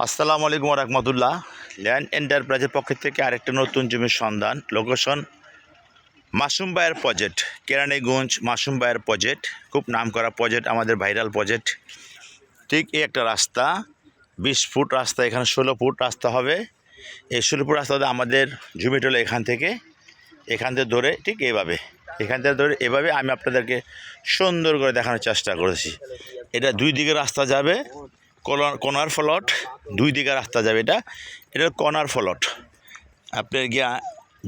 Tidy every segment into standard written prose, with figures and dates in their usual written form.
আসসালামু আলাইকুম রহমতুল্লাহ। ল্যান্ড এন্টারপ্রাইজের পক্ষ থেকে আরেকটা নতুন জমির সন্ধান। লোকেশন মাসুম ভাইয়ের প্রজেক্ট, কেরানীগঞ্জ মাসুম ভাইয়ের প্রজেক্ট। খুব নাম করা প্রজেক্ট, আমাদের ভাইরাল প্রজেক্ট। ঠিক এই একটা রাস্তা, 20 ফুট রাস্তা, এখানে 16 ফুট রাস্তা হবে। এই 16 ফুট রাস্তাতে আমাদের জমিটা হলো এখান থেকে ধরে ঠিক এইভাবে, এখান থেকে ধরে এভাবে আমি আপনাদেরকে সুন্দর করে দেখানোর চেষ্টা করেছি। এটা দুই দিকে রাস্তা যাবে, কর্নার ফলট, দুই দিকে রাস্তা যাবে। এটা কর্নার ফলট। আপনার গিয়া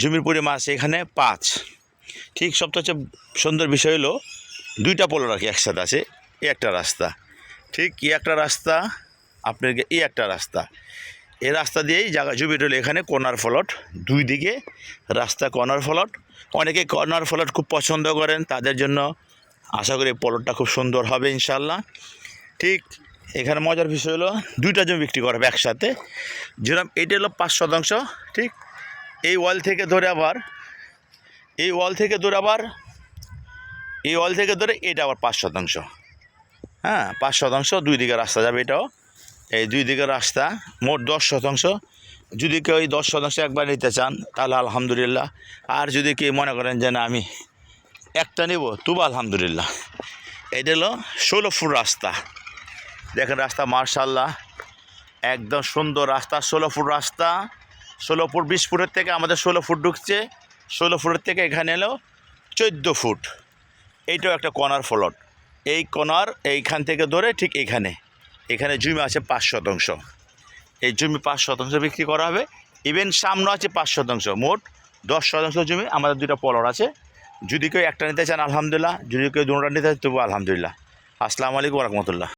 জমির পরিমাণ আছে এখানে 5। ঠিক সবচেয়ে সুন্দর বিষয় হলো দুইটা পলট আর কি একসাথে আছে। এই একটা রাস্তা, ঠিক এই একটা রাস্তা, আপনার এই একটা রাস্তা, এই রাস্তা দিয়েই জায়গা জমিটা হলো এখানে কর্নার ফলট, দুই দিকে রাস্তা কর্নার ফলট। অনেকে কর্নার ফলট খুব পছন্দ করেন, তাদের জন্য আশা করি পলটটা খুব সুন্দর হবে ইনশাল্লাহ। ঠিক এখানে মজার বিষয় হলো দুইটা জমি বিক্রি করা হবে একসাথে। যেরকম এটা হলো 5 শতাংশ, ঠিক এই ওয়াল থেকে ধরে আবার এই ওয়াল থেকে ধরে এটা আবার 5 শতাংশ। হ্যাঁ, 5 শতাংশ দুই দিকে রাস্তা যাবে। এটাও এই দুই দিকের রাস্তা, মোট 10 শতাংশ। যদি কেউ এই 10 শতাংশ একবার নিতে চান তাহলে আলহামদুলিল্লাহ। আর যদি কেউ মনে করেন যে না আমি একটা নেব, তবু আলহামদুলিল্লাহ। এটা হলো 16 ফুট রাস্তা। দেখেন রাস্তা মার্শাল্লাহ, একদম সুন্দর রাস্তা। 16 ফুট রাস্তা, 16 ফুট। 20 ফুটের থেকে আমাদের 16 ফুট ঢুকছে। 16 ফুটের থেকে এখানে এলো 14 ফুট। এইটাও একটা কর্নার ফলট। এই কর্নার এইখান থেকে ধরে ঠিক এখানে জমি আছে 5 শতাংশ। এই জমি 5 শতাংশ বিক্রি করা হবে। ইভেন সামনে আছে 5 শতাংশ, মোট 10 শতাংশ জমি। আমাদের দুইটা পলট আছে। যদি কেউ একটা নিতে চান আলহামদুলিল্লাহ, যদি কেউ দুটোটা নিতে চান তবু আলহামদুলিল্লাহ। আসসালামু আলাইকুম রহমতুল্লাহ।